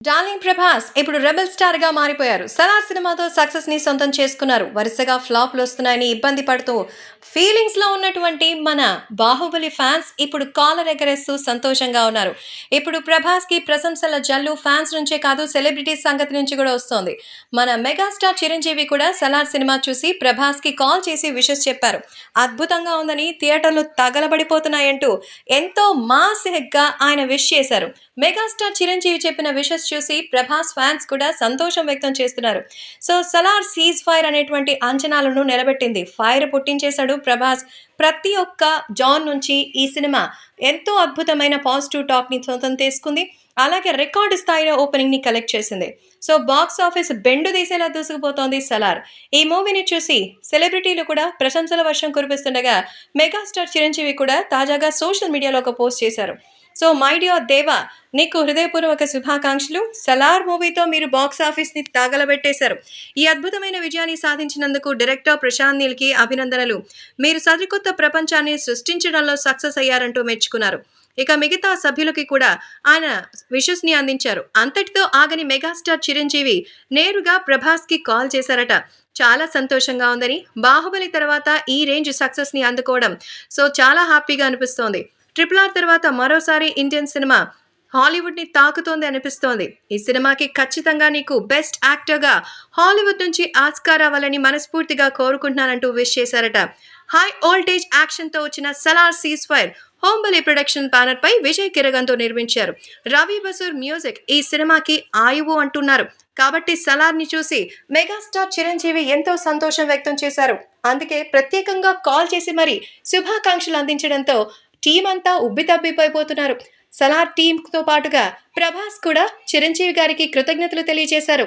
Darling Prabhas ఇప్పుడు rebel star గా మారిపోయారు. 'సలార్' సినిమాతో సక్సెస్ ని సొంతం చేసుకున్నారు. వరుసగా ఫ్లాప్‌లు వస్తున్నాయని ఇబ్బంది పడుతూ ఫీలింగ్స్ లో ఉన్నటువంటి మన 'బాహుబలి' ఫ్యాన్స్ ఇప్పుడు కాలర్ ఎగరేస్తూ సంతోషంగా ఉన్నారు. ఇప్పుడు ప్రభాస్ కి ప్రశంసల జల్లు ఫ్యాన్స్ నుంచే కాదు సెలబ్రిటీస్ సంగతి నుంచి కూడా వస్తోంది. మన మెగాస్టార్ చిరంజీవి కూడా 'సలార్' సినిమా చూసి ప్రభాస్ కి కాల్ చేసి విషెస్ చెప్పారు. అద్భుతంగా ఉందని, థియేటర్లు తగలబడిపోతున్నాయంటూ ఎంతో మాస్ గా ఆయన విష్ చేశారు. మెగాస్టార్ చిరంజీవి చెప్పిన విషెస్ చూసి ప్రభాస్ ఫ్యాన్స్ కూడా సంతోషం వ్యక్తం చేస్తున్నారు. సో 'సలార్' సీజ్ ఫైర్ అనేటువంటి అంచనాలను నిలబెట్టింది. ఫైర్ పుట్టించేశాడు ప్రభాస్. ప్రతి ఒక్క జాన్ నుంచి ఈ సినిమా ఎంతో అద్భుతమైన పాజిటివ్ టాక్‌ని సొంతం చేసుకుంది. అలాగే రికార్డు స్థాయిలో ఓపెనింగ్‌ని కలెక్ట్ చేసింది. సో బాక్స్ ఆఫీస్ బెండు తీసేలా దూసుకుపోతోంది 'సలార్'. ఈ మూవీని చూసి సెలబ్రిటీలు కూడా ప్రశంసల వర్షం కురిపిస్తుండగా మెగాస్టార్ చిరంజీవి కూడా తాజాగా సోషల్ మీడియాలో ఒక పోస్ట్ చేశారు. సో మై డియర్ దేవా, నీకు హృదయపూర్వక శుభాకాంక్షలు. 'సలార్' మూవీతో మీరు బాక్స్ ఆఫీస్‌ని తగలబెట్టేశారు. ఈ అద్భుతమైన విజయాన్ని సాధించినందుకు డైరెక్టర్ ప్రశాంత్ నీల్‌కి అభినందనలు. మీరు సరికొత్త ప్రపంచాన్ని సృష్టించడంలో సక్సెస్ అయ్యారంటూ మెచ్చుకున్నారు. ఇక మిగతా సభ్యులకి కూడా ఆయన విషెస్‌ని అందించారు. అంతటితో ఆగని మెగాస్టార్ చిరంజీవి నేరుగా ప్రభాస్‌కి కాల్ చేశారట. చాలా సంతోషంగా ఉందని, 'బాహుబలి' తర్వాత ఈ రేంజ్ సక్సెస్‌ని అందుకోవడం సో చాలా హ్యాపీగా అనిపిస్తోంది. 'RRR' తర్వాత మరోసారి ఇండియన్ సినిమా హాలీవుడ్‌ని తాకుతోంది అనిపిస్తోంది. ఈ సినిమాకి ఖచ్చితంగా నీకు బెస్ట్ యాక్టర్‌గా హాలీవుడ్ నుంచి ఆస్కార్ రావాలని మనస్ఫూర్తిగా కోరుకుంటున్నానంటూ విష్ చేశారట. హై వోల్టేజ్ యాక్షన్‌తో వచ్చిన 'Salaar cease fire' Hombale production బ్యానర్‌పై విజయ్ కిరగంతో నిర్మించారు. రవి బసూర్ మ్యూజిక్ ఈ సినిమాకి ఆయువు అంటున్నారు. కాబట్టి 'సలార్‌ని చూసి మెగాస్టార్ చిరంజీవి ఎంతో సంతోషం వ్యక్తం చేశారు. అందుకే ప్రత్యేకంగా కాల్ చేసి మరీ శుభాకాంక్షలు అందించడంతో టీమ్ అంతా ఉబ్బితబ్బిబ్బైపోతున్నారు. 'సలార్' టీమ్‌తో పాటుగా ప్రభాస్ కూడా చిరంజీవి గారికి కృతజ్ఞతలు తెలియజేశారు.